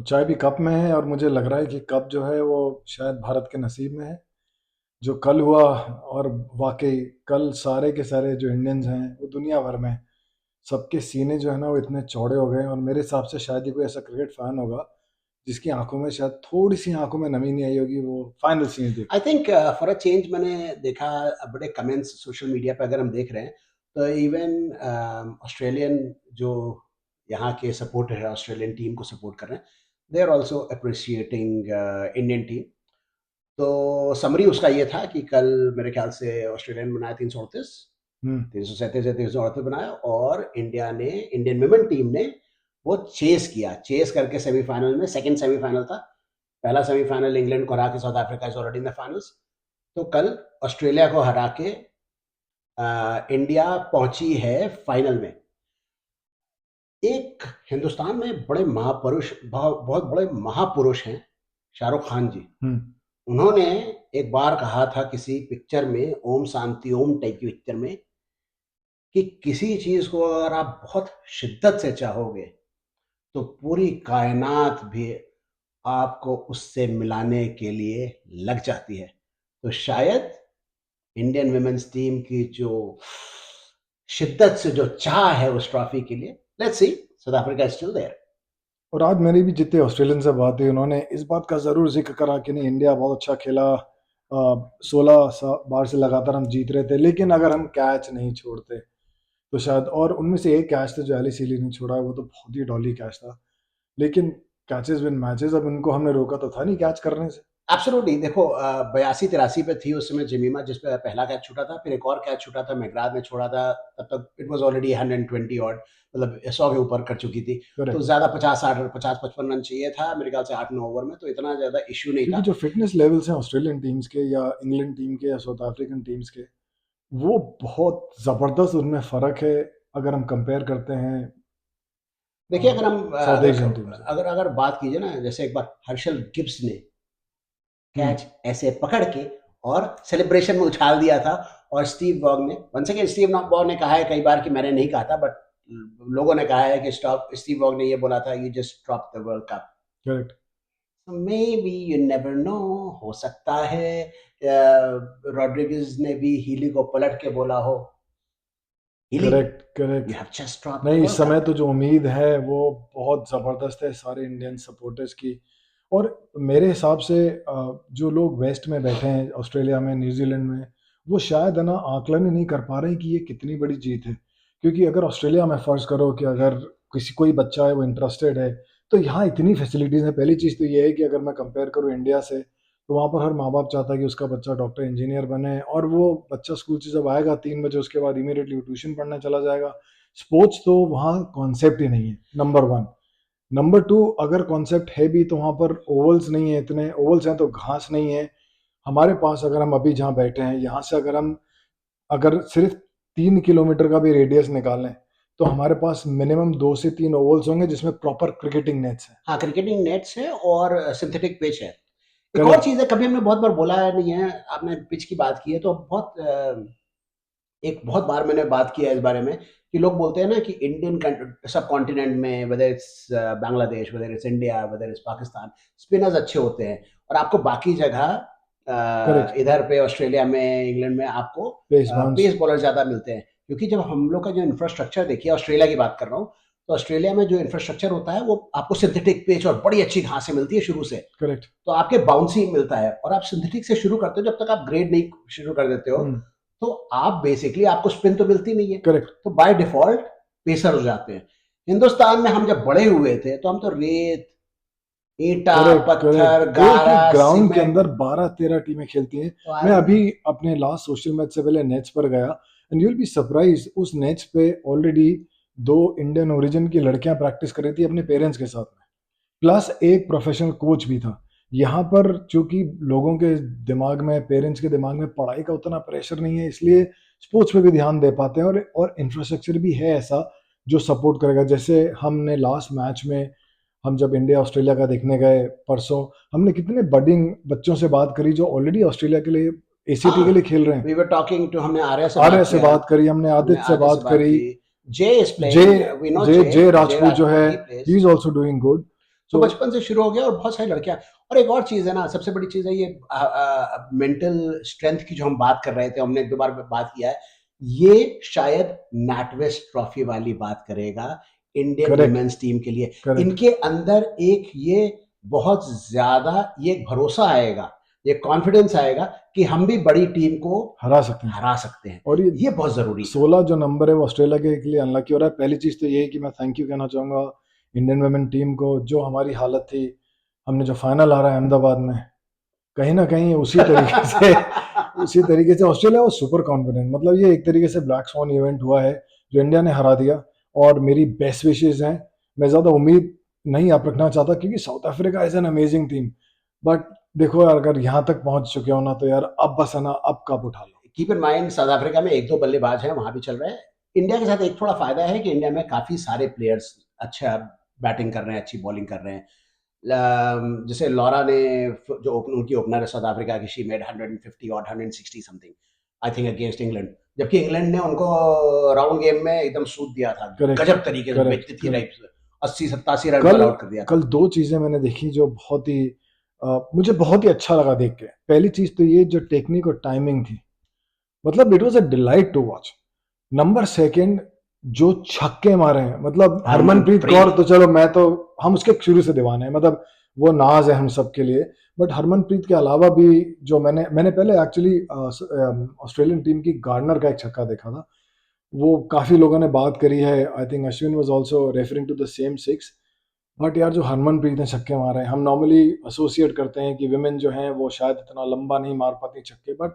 चाय भी कप में है और मुझे लग रहा है कि कप जो है वो शायद भारत के नसीब में है। जो कल हुआ, और वाकई कल सारे के सारे जो इंडियंस हैं वो दुनिया भर में सबके सीने जो है ना वो इतने चौड़े हो गए, और मेरे हिसाब से शायद ही कोई ऐसा क्रिकेट फैन होगा जिसकी आंखों में शायद थोड़ी सी आंखों में नमी नहीं आई होगी वो फाइनल सीन देख आई के। थिंक फॉर अ चेंज मैंने देखा बड़े कमेंट्स सोशल मीडिया पे अगर हम देख रहे हैं तो इवन ऑस्ट्रेलियन जो यहाँ के सपोर्टर है ऑस्ट्रेलियन टीम को सपोर्ट कर रहे हैं, they are also appreciating Indian team. तो समरी उसका ये था कि कल मेरे ख्याल से ऑस्ट्रेलिया ने बनाया 338, हम्म। 337 या 338 बनाया, और इंडिया ने, इंडियन वुमेन टीम ने वो चेस किया, चेस करके सेमीफाइनल में, सेकंड सेमीफाइनल था, पहला सेमीफाइनल इंग्लैंड को हरा के south Africa is already in the finals. तो कल ऑस्ट्रेलिया को हरा के इंडिया पहुंची है फाइनल में। एक हिंदुस्तान में बड़े महापुरुष, बहुत बहुत बड़े महापुरुष हैं, शाहरुख खान जी। हम्म। उन्होंने एक बार कहा था किसी पिक्चर में, ओम शांति ओम टाइप की पिक्चर में, कि किसी चीज को अगर आप बहुत शिद्दत से चाहोगे तो पूरी कायनात भी आपको उससे मिलाने के लिए लग जाती है। तो शायद इंडियन वुमेन्स टीम की जो शिद्दत से जो चाह है उस ट्रॉफी के लिए, let's see, South Africa is still there. और आज मेरी भी जितने ऑस्ट्रेलियन से बात हुई उन्होंने इस बात का ज़रूर जिक्र करा कि नहीं, इंडिया बहुत अच्छा खेला, 16 बार से लगातार हम जीत रहे थे, लेकिन अगर हम कैच नहीं छोड़ते तो शायद, और उनमें से एक कैच था जो एली सीली ने छोड़ा है, वो तो बहुत ही डॉली कैच था। लेकिन कैचेस विन मैचेस, अब इनको हमने रोका तो था नहीं कैच करने से। एब्सोल्युटली। देखो 82-83 पे थी उस समय जेमिमा, जिस पे पहला कैच छूटा था, फिर एक और कैच छूटा था, मैकग्राथ ने छोड़ा था। तब तक इट वाज ऑलरेडी 120 ऑड, मतलब 100 के ऊपर कर चुकी थी। तो करेक्ट। ज्यादा 50-60, 50-55 रन चाहिए था मेरे ख्याल से 8-9 ओवर में, तो इतना ज्यादा इश्यू नहीं क्योंकि था। जो फिटनेस लेवल्स हैं ऑस्ट्रेलियन टीम्स के या इंग्लैंड टीम के या साउथ अफ्रीकन टीम्स के, वो बहुत ज़बरदस्त उनमें फ़र्क है अगर हम कंपेयर करते हैं देखिए अगर हम साउथ अगर एशियन टीम से। अगर अगर बात कीजिए ना, जैसे एक बार हर्षल गिब्स ने हम्म। कैच ऐसे पकड़ के और सेलिब्रेशन में उछाल दिया था, और स्टीव वॉग ने, वंस अगेन स्टीव वॉग ने कहा है कई बार कि मैंने नहीं कहा था, बट लोगों ने कहा है कि स्टॉप, स्टीव वॉग ने ये बोला था, you just drop the world cup. Correct. May be, you never know, हो सकता है रॉड्रिगेज ने भी हीली को पलट के बोला हो, Healy, correct. Correct. You have just drop the नहीं, इस वर्ल्ड समय कप। तो जो उम्मीद है वो बहुत ज़बरदस्त है सारे इंडियन सपोर्टर्स की। और मेरे हिसाब से जो लोग वेस्ट में बैठे हैं, ऑस्ट्रेलिया में, न्यूजीलैंड में, वो शायद है ना आकलन ही नहीं कर पा रहे हैं कि ये कितनी बड़ी जीत है। क्योंकि अगर ऑस्ट्रेलिया में फ़र्ज़ करो कि अगर किसी कोई बच्चा है वो इंटरेस्टेड है, तो यहाँ इतनी फैसिलिटीज़ हैं। पहली चीज़ तो ये है कि अगर मैं कंपेयर करूँ इंडिया से, तो वहाँ पर हर माँ बाप चाहता है कि उसका बच्चा डॉक्टर इंजीनियर बने, और वो बच्चा स्कूल से जब आएगा 3 बजे, उसके बाद इमीडिएटली वो ट्यूशन पढ़ने चला जाएगा। स्पोर्ट्स तो वहाँ कॉन्सेप्ट ही नहीं है, नंबर वन। नंबर टू, अगर कॉन्सेप्ट है भी तो वहाँ पर ओवल्स नहीं है, इतने ओवल्स हैं तो घास नहीं है। हमारे पास अगर हम अभी जहाँ बैठे हैं यहाँ से अगर हम, अगर सिर्फ 3 किलोमीटर का भी रेडियस निकालें, तो हमारे पास मिनिमम 2 से 3 ओवल्स होंगे जिसमें प्रॉपर क्रिकेटिंग नेट्स हैं। हाँ, क्रिकेटिंग नेट्स है और सिंथेटिक पिच है। एक और करेक्ट। चीज़ है, कभी हमने बहुत बार बोला है नहीं है, आपने पिच की बात की है तो बहुत एक बहुत बार मैंने बात की है इस बारे में, कि लोग बोलते हैं ना कि इंडियन सब कॉन्टिनेंट में, whether it's Bangladesh, whether it's India, whether it's Pakistan, spinners अच्छे होते हैं, और आपको बाकी जगह करेक्ट। इधर पे ऑस्ट्रेलिया में, इंग्लैंड में आपको पेस बाउंस। पेस बॉलर ज़्यादा मिलते हैं। क्योंकि जब हम लोग का जो इंफ्रास्ट्रक्चर देखिए, ऑस्ट्रेलिया की बात कर रहा हूँ, तो ऑस्ट्रेलिया में जो इंफ्रास्ट्रक्चर होता है वो आपको सिंथेटिक पिच और बड़ी अच्छी घासें मिलती है शुरू से। करेक्ट। तो आपके बाउंसी मिलता है, और आप सिंथेटिक से शुरू करते हो, जब तक आप ग्रेड नहीं शुरू कर देते हो, हम्म। तो आप बेसिकली, आपको स्पिन तो मिलती नहीं है, करेक्ट। तो बाय डिफॉल्ट पेसर हो जाते हैं। हिंदुस्तान में हम जब बड़े हुए थे तो हम तो रेत, ईंटा, करेक्ट। पत्थर, करेक्ट। एक एक गारा, ग्राउंड के सीमेंट। अंदर 12-13 टीमें खेलती हैं। तो मैं आई, अभी अपने लास्ट सोशल मैच से पहले नेट्स पर गया, and you will be surprise, उस नेट्स पे ऑलरेडी 2 इंडियन ओरिजिन की लड़कियां प्रैक्टिस कर रही थी अपने पेरेंट्स के साथ में, प्लस एक प्रोफेशनल कोच भी था। यहाँ पर चूंकि लोगों के दिमाग में, पेरेंट्स के दिमाग में पढ़ाई का उतना प्रेशर नहीं है, इसलिए स्पोर्ट्स पे भी ध्यान दे पाते हैं, और इंफ्रास्ट्रक्चर भी है ऐसा जो सपोर्ट करेगा। जैसे हमने लास्ट मैच में, हम जब इंडिया ऑस्ट्रेलिया का देखने गए परसों, हमने कितने बडिंग बच्चों से बात करी जो ऑलरेडी ऑस्ट्रेलिया के लिए, एसीटी के लिए हाँ, खेल रहे हैं। वी वर टॉकिंग टू, हमने आर्या से आर्या बात से किया, बात करी हमने, हमने आदित्य से आर्या से बात बात करी, की। J is J playing, we know J J, J J Rajput जो है, Rajput, he he plays. Is also doing good. तो तो बचपन से शुरू हो गया और बहुत सारी लड़कियां। और एक और चीज है ना, सबसे बड़ी चीज है ये मेंटल स्ट्रेंथ की जो हम बात कर रहे थे, हमने एक दो बार बात किया है, ये शायद नैटवेस्ट ट्रॉफी वाली बात करेगा इंडियन करेक्ट, वुमेन्स टीम के लिए। करेक्ट, इनके अंदर एक ये बहुत ज्यादा ये एक भरोसा आएगा, ये कॉन्फिडेंस आएगा कि हम भी बड़ी टीम को हरा सकते हैं। हरा सकते हैं। और ये बहुत जरूरी है। 16 जो नंबर है वो ऑस्ट्रेलिया के लिए अनलकी हो रहा है। पहली चीज़ तो ये है कि मैं थैंक यू कहना चाहूँगा इंडियन वुमेन टीम को। जो हमारी हालत थी, हमने जो फाइनल हारा है अहमदाबाद में, कहीं ना कहीं उसी तरीके से ऑस्ट्रेलिया was सुपर कॉन्फिडेंट। मतलब ये एक तरीके से ब्लैक स्वॉन इवेंट हुआ है जो इंडिया ने हरा दिया। और मेरी बेस्ट विशेज हैं। मैं ज़्यादा उम्मीद नहीं आप रखना चाहता क्योंकि south Africa is an amazing team. But देखो यार, अगर यहाँ तक पहुंच चुके हो ना, तो यार अब बस है ना, अब कप उठा लो। Keep in mind South Africa में एक दो बल्लेबाज हैं, वहां भी चल रहे हैं। इंडिया के साथ एक थोड़ा फायदा है कि इंडिया में काफी सारे प्लेयर्स अच्छा बैटिंग कर रहे हैं, अच्छी बॉलिंग कर रहे हैं। जैसे लॉरा ने जो उनकी ओपनर है साउथ अफ्रीका की, शी मेड 150 और 160 something I think against England, जबकि इंग्लैंड ने उनको राउंड गेम में एकदम सूद दिया था, करेक्ट, गजब तरीके से करेक्ट, बेचती थी करेक्ट। राइट, 80 87 रन पर कल आउट कर दिया था। कल दो चीजें मैंने देखी जो बहुत ही मुझे बहुत ही अच्छा लगा देख के। पहली चीज तो ये जो टेक्निक और टाइमिंग थी, मतलब it was a delight to watch. Number second, जो छक्के मारे हैं, मतलब हरमनप्रीत कौर हरमनप्रीत तो चलो, मैं तो हम उसके शुरू से दीवाने हैं, मतलब वो नाज है हम सब के लिए। बट हरमनप्रीत के अलावा भी जो मैंने मैंने पहले एक्चुअली ऑस्ट्रेलियन टीम की गार्डनर का एक छक्का देखा था। वो काफी लोगों ने बात करी है। I think Ashwin was also referring to the same six. But यार जो हरमनप्रीत ने छक्के मारे हैं, हम नॉर्मली एसोसिएट करते हैं कि विमेन जो हैं वो शायद इतना लंबा नहीं मार पाती छक्के, बट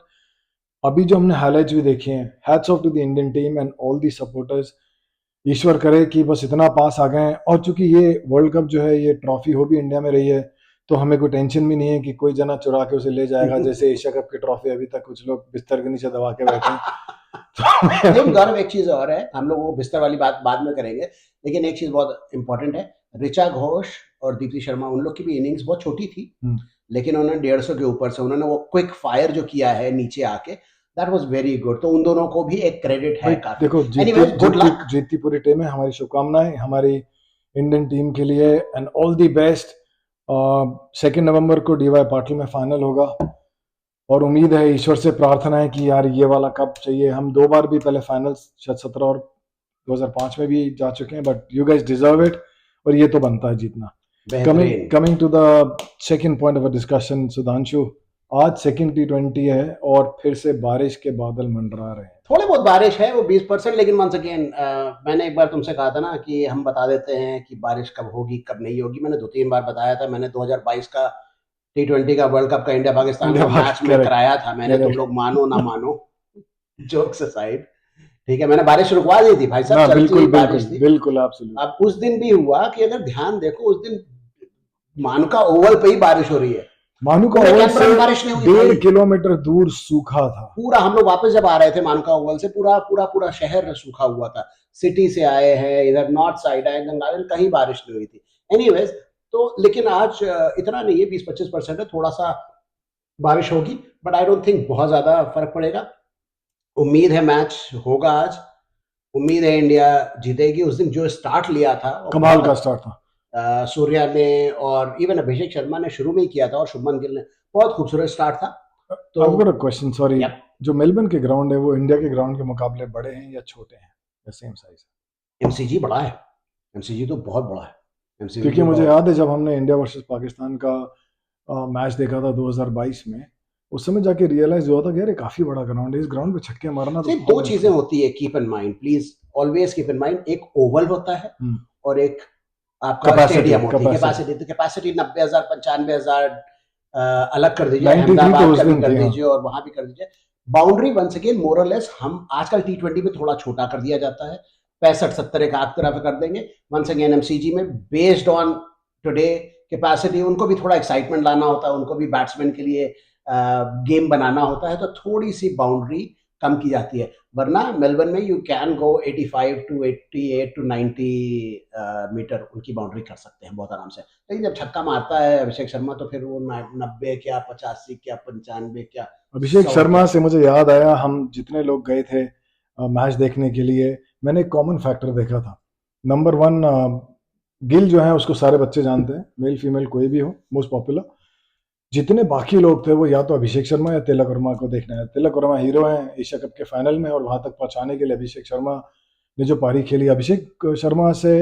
अभी जो हमने हाइलाइट्स भी देखे हैं, hats off to the Indian team and all the supporters. ईश्वर करे कि बस इतना पास आ गए हैं। और चूंकि ये वर्ल्ड कप जो है, ये ट्रॉफी हो भी इंडिया में रही है, तो हमें कोई टेंशन भी नहीं है कि कोई जना चुरा के उसे ले जाएगा, जैसे एशिया कप की ट्रॉफी अभी तक कुछ लोग बिस्तर के नीचे दबा के बैठे हैं। लेकिन तो गौरव एक चीज और है, हम लोग वो बिस्तर वाली बात बाद में करेंगे, लेकिन एक चीज बहुत इंपॉर्टेंट है। ऋचा घोष और दीप्ति शर्मा, उन लोग की भी इनिंग्स बहुत छोटी थी, लेकिन उन्होंने 150 के ऊपर से उन्होंने वो क्विक फायर जो किया है नीचे आके, दैट वाज वेरी गुड। तो उन दोनों को भी एक क्रेडिट भाई है काफी। देखो, जीतती एनीवेज गुड जीतती लक। जीतती पूरी टीम है। हमारी शुभकामनाएं हमारी इंडियन टीम के लिए एंड ऑल दी बेस्ट। 2 नवंबर को डीवाई पाटिल में फाइनल होगा और उम्मीद है, ईश्वर से प्रार्थना है कि यार ये वाला कप चाहिए। हम 2 बार भी पहले फाइनल्स शायद 17 और 2005 में भी जा चुके हैं, but you guys deserve it. और ये तो बनता है जीतना। कमिंग बेहतरीन। Coming to the second point of a discussion, Sudhanshu, आज सेकंड T20 है और फिर से बारिश के बादल मंडरा रहे हैं। थोड़ी बहुत बारिश है वो 20%, लेकिन वंस अगेन मैंने एक बार तुमसे कहा था ना कि हम बता देते हैं कि बारिश कब होगी कब नहीं होगी। मैंने 2 3 बार बताया था। मैंने 2022 का T20 का वर्ल्ड कप का इंडिया पाकिस्तान इंडिया का भाग, मैच में करेक्ट, कराया था मैंने, तुम लोग मानो ना करेक्ट। मानो, जोक्स असाइड, ठीक है, मैंने बारिश रुकवा दी थी भाई साहब, ना, चलती बिल्कुल, हुई बिल्कुल, बारिश थी। बिल्कुल, एब्सोल्यूट। अब उस दिन भी हुआ कि अगर ध्यान देखो, उस दिन मानुका ओवल पे ही बारिश हो रही है, मानू का पूरे ओवल कैनबरा से में बारिश नहीं हुई भाई। 1.5 किलोमीटर दूर सूखा था। पूरा हम लोग वापस जब आ रहे थे मानुका ओवल से, पूरा पूरा पूरा शहर सूखा हुआ था। सिटी से आए हैं, इधर नॉर्थ साइड आए, गंगानगर, कहीं बारिश नहीं हुई थी। एनीवेज, तो लेकिन आज इतना नहीं है, 20 25% है, थोड़ा सा बारिश होगी, बट आई डोंट थिंक बहुत ज्यादा फर्क पड़ेगा। उम्मीद है मैच होगा आज, उम्मीद है इंडिया जीतेगी। उस दिन जो स्टार्ट लिया था वो कमाल बहुत का स्टार्ट था। सूर्या ने और इवन अभिषेक शर्मा ने शुरू में ही किया था, और शुभमन गिल ने, बहुत खूबसूरत स्टार्ट था। तो I got a question, sorry. Yup, जो मेलबर्न के ग्राउंड है वो इंडिया के ग्राउंड के मुकाबले बड़े हैं या छोटे हैं या सेम साइज? एमसीजी बड़ा है, एमसीजी तो बहुत बड़ा है, एमसीजी क्योंकि तो मुझे बहुत। याद है जब हमने इंडिया वर्सेस पाकिस्तान का मैच देखा था 2022 में, उस समय जाके रियलाइज हुआ था कि यार ये काफी बड़ा ग्राउंड है, इस ग्राउंड पे छक्के मारना तो सिर्फ दो बहुत चीजें मुश्किल होती है, keep in mind please, always keep in mind, एक ओवल होता है है। और एक आपका कैपेसिटी, स्टेडियम होती है, कैपेसिटी कैपेसिटी। तो कैपेसिटी 90,000 95,000 अलग कर दीजिए, 93 तो अहमदाबाद उस का भी दिन कर थी, हाँ। दीजिए और वहां भी कर दीजिए। बाउंड्री वंस अगेन मोर और लेस हम आजकल T20 में थोड़ा छोटा कर दिया जाता है, 65 70 एक आध तरफ कर देंगे। वंस अगेन एमसीजी में बेस्ड ऑन टुडे कैपेसिटी, उनको भी थोड़ा एक्साइटमेंट लाना होता है, उनको भी बैट्समैन के लिए गेम बनाना होता है, तो थोड़ी सी बाउंड्री कम की जाती है। वरना मेलबर्न में you can go 85 to 88 to 90 metre उनकी बाउंड्री कर सकते हैं बहुत आराम से। लेकिन जब छक्का मारता है अभिषेक शर्मा, तो फिर वो 90 क्या 85 क्या 95 क्या अभिषेक 100 शर्मा क्या। से मुझे याद आया, हम जितने लोग गए थे मैच देखने के लिए, मैंने एक कॉमन फैक्टर देखा था। नंबर वन, गिल जो है उसको सारे बच्चे जानते हैं, मेल फीमेल कोई भी हो, मोस्ट पॉपुलर। जितने बाकी लोग थे वो या तो अभिषेक शर्मा या तिलक वर्मा को देखना है। तिलक वर्मा हीरो हैं एशिया कप के फाइनल में, और वहां तक पहुंचाने के लिए अभिषेक शर्मा ने जो पारी खेली, अभिषेक शर्मा से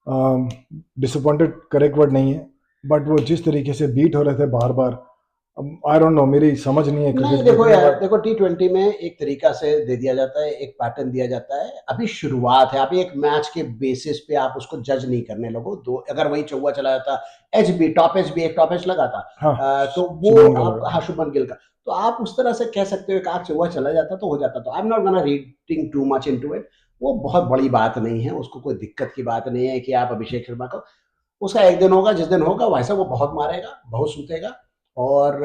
डिसअपॉइंटेड करेक्ट वर्ड नहीं है, बट वो जिस तरीके से बीट हो रहे थे बार बार, आई डोंट नो, मेरी समझ नहीं है नहीं क्रिकेट देखो देखने यार, बट देखो T20 में एक तरीका से दे दिया जाता है, एक पैटर्न दिया जाता है। अभी शुरुआत है, अभी एक मैच के बेसिस पे आप उसको जज नहीं करने लगो। दो अगर वही चौवा चला जाता, H B top H B एक टॉप एच लगा था, हाँ, तो वो शुभमन गिल आप, लगा। हाँ शुभमन गिल का, तो आप उस तरह से कह सकते हो कि आग चौवा चला जाता तो हो जाता। तो आई am not gonna reading too much into it. वो बहुत बड़ी बात नहीं है, उसको कोई दिक्कत की बात नहीं है कि आप अभिषेक शर्मा को, उसका एक दिन होगा, जिस दिन होगा वैसा वो बहुत मारेगा, बहुत सूतेगा। और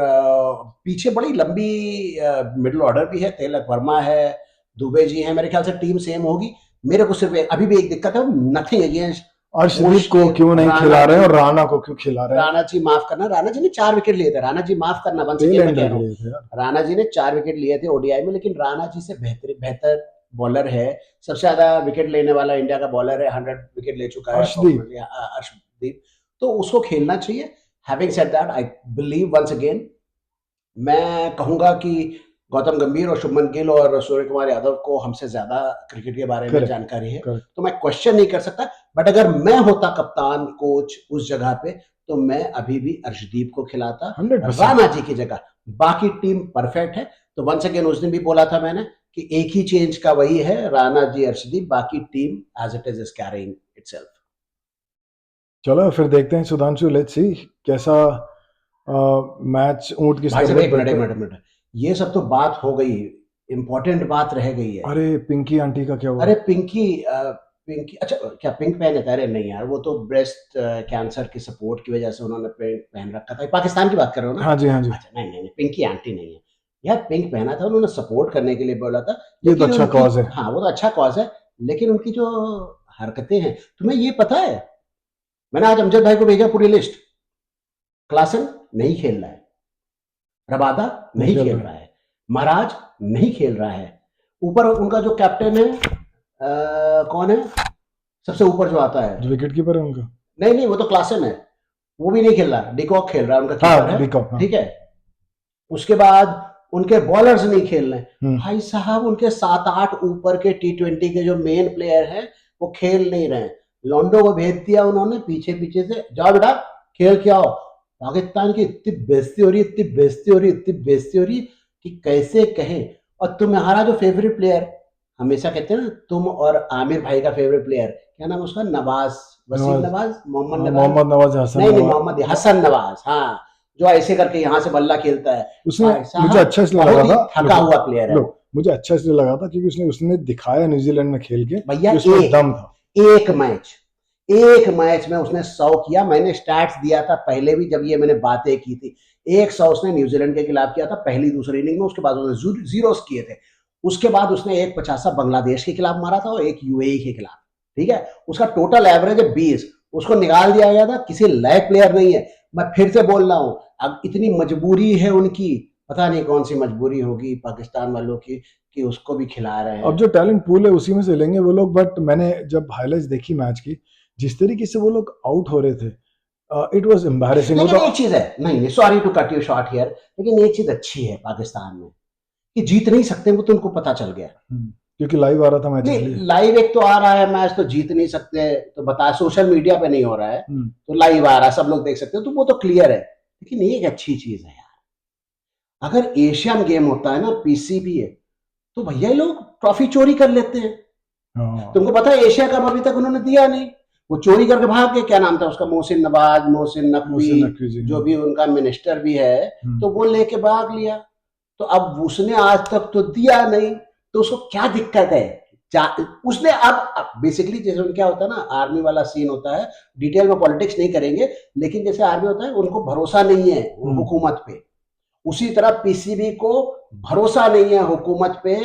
पीछे बड़ी लंबी मिडिल ऑर्डर भी है, तिलक वर्मा है, दुबे जी हैं, मेरे ख्याल से टीम सेम होगी। मेरे को सिर्फ अभी भी एक दिक्कत है, नथिंग अगेंस्ट अर्शदीप को मुश्किल क्यों नहीं राणा खिला रहे जी। हैं और राणा को क्यों खिला रहे हैं? राणा जी माफ करना, राणा जी ने 4 विकेट लिए थे, राणा जी माफ करना, वन टेल सेकेंड मैं एंडर कह के रहा हूँ। लिए थे यार। राणा जी ने 4 विकेट लिए थे ओडीआई में, लेकिन राणा जी से बेहतर बेहतर बॉलर है, सबसे ज्यादा विकेट लेने वाला इंडिया का बॉलर है, 100 विकेट ले चुका है अर्शदीप, अप्रोक्सीमेटली अर्शदीप। तो उसको खेलना चाहिए। Having said that, I believe once again, मैं कहूंगा कि गौतम गंभीर और शुभमन गिल और सूर्य कुमार यादव को हमसे ज्यादा क्रिकेट के बारे में करेक्ट, जानकारी है, करेक्ट, तो मैं क्वेश्चन नहीं कर सकता। बट अगर मैं होता कप्तान कोच उस जगह पे, तो मैं अभी भी अर्शदीप को खिलाता 100%। राणा जी की जगह। बाकी टीम परफेक्ट है। तो वंस अगेन उस दिन भी बोला था मैंने कि एक ही चेंज का वही है, राणा जी अर्शदीप, बाकी team as it is carrying itself. चलो फिर देखते हैं सुधांशु, लेट्स सी कैसा मैच ऊंट की भाई साहब सरबत एक मिनट एक बेहतर। मिनट एक मिनट, ये सब तो बात हो गई, इंपॉर्टेंट बात रह गई है। अरे पिंकी आंटी का क्या हुआ? अरे पिंकी, पिंकी अच्छा, क्या पिंक पहने थे? अरे नहीं यार, वो तो ब्रेस्ट कैंसर की सपोर्ट की वजह से उन्होंने पिंक पहन रखा था। पाकिस्तान की बात कर रहे हो ना? हाँ जी, हाँ जी। अच्छा नहीं नहीं नहीं, पिंकी आंटी नहीं है यार, पिंक पहना था उन्होंने, सपोर्ट करने के लिए बोला था। ये तो लेकिन अच्छा उनकी, कॉज है। हाँ वो तो अच्छा कॉज है, लेकिन उनकी जो हरकतें हैं, तुम्हें ये पता है, मैंने आज अमजद भाई को भेजा पूरी लिस्ट। क्लासन नहीं खेल रहा है, रबादा नहीं नहीं खेल खेल रहा रहा है, महाराज नहीं खेल रहा है, ऊपर उनका जो कैप्टन है, कौन है सबसे ऊपर जो आता है? जो विकेट कीपर है उनका। नहीं नहीं, वो तो क्लासन है, वो भी नहीं खेल रहा, डिकॉक खेल रहा है, उनका कीपर हाँ, है। डिकॉक, हाँ। ठीक है, उसके बाद उनके बॉलर्स नहीं खेल रहे। हम्म। भाई साहब उनके 7-8 ऊपर के T20 के जो मेन प्लेयर हैं, वो खेल नहीं रहे। लोंडो को भेज दिया उन्होंने पीछे पीछे से, जाओ बेटा खेल के आओ। पाकिस्तान की इतनी बेइज्जती हो रही, इतनी बेइज्जती हो रही, इतनी बेइज्जती हो रही कि कैसे कहें। और तुम्हारा जो फेवरेट प्लेयर, हमेशा कहते हैं ना तुम और आमिर भाई का फेवरेट प्लेयर, क्या नाम है उसका? नवाज, वसीम नवाज, नवाज, मोहम्मद हाँ, नवाज, मोहम्मद नवाज, हसन नहीं नहीं, नवाज। मोहम्मद हसन नवाज, हाँ, जो ऐसे करके यहाँ से बल्ला खेलता है। उसने, भाई मुझे साहब अच्छा इसलिए लगा बहुत ही था, थका लुक, हुआ प्लेयर है लुक, वो। मुझे अच्छा इसलिए लगा था क्योंकि उसने उसने दिखाया न्यूजीलैंड में खेल के भैया कि उसमें दम था। एक मैच, एक मैच में उसने 100 किया। मैंने स्टैट्स दिया था पहले भी जब ये मैंने बातें की थी, 100 उसने न्यूजीलैंड के खिलाफ किया था पहली दूसरी इनिंग में। उसके बाद उसने जीरोस किए थे। उसके बाद उसने एक 50 बांग्लादेश के खिलाफ मारा था और एक यूएई के खिलाफ। ठीक है, उसका टोटल एवरेज है 20। उसको निकाल दिया गया था, किसी लायक प्लेयर नहीं है। मैं फिर से बोल रहा हूं, अब इतनी मजबूरी है उनकी, पता नहीं कौन सी मजबूरी होगी पाकिस्तान वालों की, कि उसको भी खिला रहे अब हैं। जो टैलेंट पूल है उसी में से लेंगे वो लोग, बट मैंने जब हाइलाइट्स देखी मैच की, जिस तरीके से वो लोग आउट हो रहे थे, इट वाज एम्बैरेसिंग। वो लेकिन तो एक चीज है, नहीं नहीं, sorry to cut you short here, लेकिन एक चीज अच्छी है पाकिस्तान में, कि जीत नहीं सकते, वो तो उनको पता चल गया। क्योंकि लाइव आ रहा था मैच नहीं, इसलिए। लाइव एक तो आ रहा है मैच, तो जीत नहीं सकते तो बता, सोशल मीडिया पे नहीं हो रहा है, तो लाइव आ रहा है, सब लोग देख सकते हो, तो वो तो क्लियर है। लेकिन ये एक अच्छी चीज है यार, अगर एशियन गेम होता है ना, पीसीबी है, तो भैया ये लोग ट्रॉफी चोरी कर लेते हैं। हाँ, तुमको पता है एशिया कप अभी तक उन्होंने दिया नहीं, वो चोरी करके भाग गए। क्या नाम था उसका? मोहसिन नवाज, मोहसिन नकवी, मोहसिन नकवी जी, जो हाँ। भी उनका मिनिस्टर भी है, तो वो लेके भाग लिया। तो अब उसने आज तक तो दिया नहीं, तो उसको क्या दिक्कत है? उसने अब बेसिकली जैसे उनका क्या होता है ना, आर्मी वाला सीन होता है, डिटेल में पॉलिटिक्स नहीं करेंगे, लेकिन जैसे आर्मी होता है, उनको भरोसा नहीं है हुकूमत पे, उसी तरह पीसीबी को भरोसा नहीं है हुकूमत पे,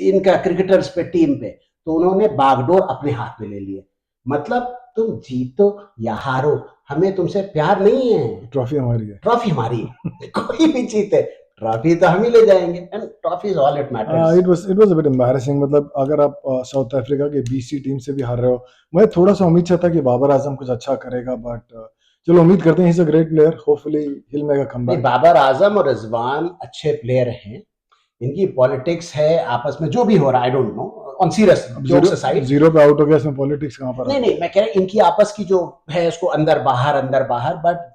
इनका क्रिकेटर्स पे, टीम पे, तो उन्होंने बागडोर अपने हाथ में ले लिए। मतलब तुम जीतो या हारो, हमें तुमसे प्यार नहीं है, ट्रॉफी हमारी है। ट्रॉफी हमारी है। कोई भी जीते, ट्रॉफी तो हम ही ले जाएंगे, and trophy is all it matters. It was a bit embarrassing, मतलब अगर आप साउथ अफ्रीका के बीसी टीम से भी हार रहे हो, मुझे थोड़ा सा उम्मीद था कि बाबर आजम कुछ अच्छा करेगा, बट चलो उम्मीद करते हैं, he is a great player, hopefully he will make a नहीं, कमबैक। बाबर आजम और रिजवान अच्छे प्लेयर हैं। इनकी पॉलिटिक्स है आपस में, जो भी हो रहा है I don't know, on serious अब जीरो जोक्स असाइड। जीरो पे आउट हो गया, इसमें पॉलिटिक्स कहाँ पर नहीं आती नहीं, है? मैं कह रहा इनकी आपस की जो है उसको अंदर बाहर, but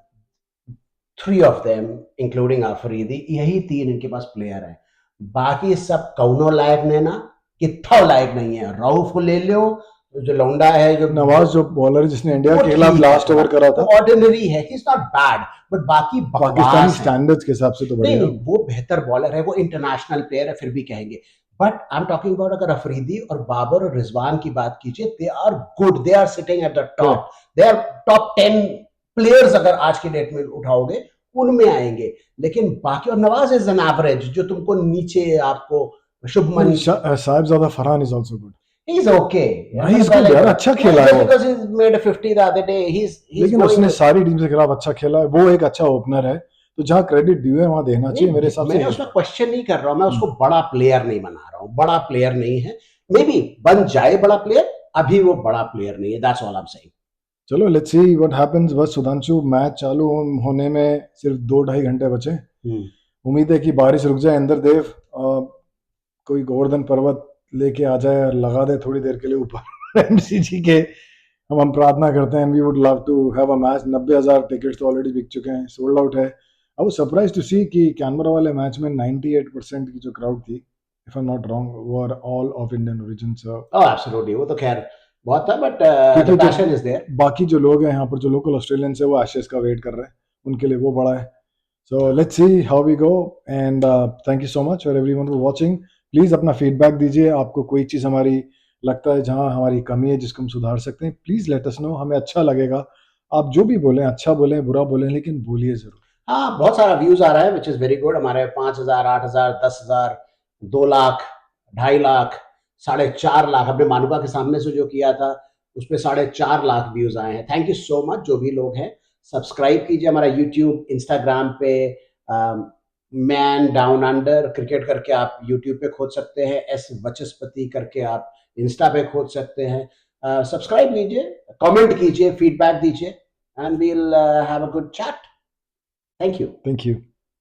three of them including Afridi, यही तीन इनके पास प्लेयर है। बाकी सब कौनो लायक नहीं ना, कितना लायक नहीं है। रऊफ को ले लो, जो लौंडा है, जो नवाज जो बॉलर जिसने इंडिया वो के खिलाफ ठीक है, लास्ट थोड़ा ओवर करा वो था, ऑर्डिनरी है, he is not bad, but बाकी पाकिस्तानी बकवास है। स्टैंडर्ड्स के हिसाब से तो नहीं बढ़िया। नहीं, वो बेहतर बॉलर है, वो इंटरनेशनल प्लेयर है, फिर भी कहेंगे। But I am talking about, अगर अफरीदी और बाबर और रिजवान की बात कीजिए, they are good, they are sitting at the top, correct. They are top 10 players अगर आज की डेट में उठाओगे, उनमें आएंगे। लेकिन बाकी, और नवाज इज एन एवरेज, जो तुमको नीचे आपको Shubman, Sahibzada Farhan is also good. he's okay. Yeah, ही मैंने इज गुड पहले यार, बोला, अच्छा yeah, खेला है just वो, because he's made a 50 the other day, he's लेकिन going उसने with, सारी टीम के खिलाफ अच्छा खेला है, वो एक अच्छा ओपनर है, तो जहाँ क्रेडिट ड्यू है वहां देना चाहिए मेरे नहीं हिसाब से, मैंने ही इज उसमें गुड। क्वेश्चन नहीं कर रहा हूं, मैं उसको बड़ा प्लेयर नहीं बना रहा हूं, बड़ा प्लेयर नहीं है। मे बी बन जाए बड़ा प्लेयर, अभी वो बड़ा प्लेयर नहीं है, that's all I am saying. चलो लेट्स सी व्हाट हैपेंस। बस सुधांशु, मैच चालू होने में सिर्फ 2-2.5 घंटे बचे। हम्म। उम्मीद है कि बारिश रुक जाए, इंद्र देव कोई गोवर्धन पर्वत लेके आ जाए और लगा दे थोड़ी देर के लिए ऊपर एमसीजी के। हम प्रार्थना करते हैं, we would love to have a match. 90,000 tickets तो ऑलरेडी बिक चुके हैं, सोल्ड आउट है। I was surprise to see कि कैनबरा वाले मैच में 98% की जो क्राउड थी, if I am not wrong, वो are all of Indian origin. Oh absolutely, वो तो खैर बहुत था, बट द क्योंकि जो पैशन इज देयर। बाकी जो लोग हैं यहाँ पर, जो लोकल ऑस्ट्रेलियंस है, वो एशेज का वेट कर रहे हैं, उनके लिए वो बड़ा है। So let's see how we go, and thank you so much for everyone for watching. Please अपना फीडबैक दीजिए, आपको कोई चीज़ हमारी लगता है जहाँ हमारी कमी है जिसको हम सुधार सकते हैं, प्लीज़ लेट अस नो, हमें अच्छा लगेगा। आप जो भी बोलें, अच्छा बोलें बुरा बोलें, लेकिन बोलिए ज़रूर। हाँ, बहुत सारा व्यूज आ रहा है, विच इज वेरी गुड। हमारे 5,000, 8,000, 10,000, 2 लाख, 2.5 लाख, 4.5 लाख, अपने मानुका के सामने से जो किया था उस पर 4.5 लाख व्यूज आए हैं। थैंक यू सो मच जो भी लोग हैं। सब्सक्राइब कीजिए हमारा यूट्यूब, इंस्टाग्राम पे मैन डाउन अंडर क्रिकेट करके आप यूट्यूब पे खोज सकते हैं, एस वचस्पति करके आप इंस्टा पे खोज सकते हैं। सब्सक्राइब कीजिए, कमेंट कीजिए, फीडबैक दीजिए, and we'll have a good chat. Thank you. Thank you.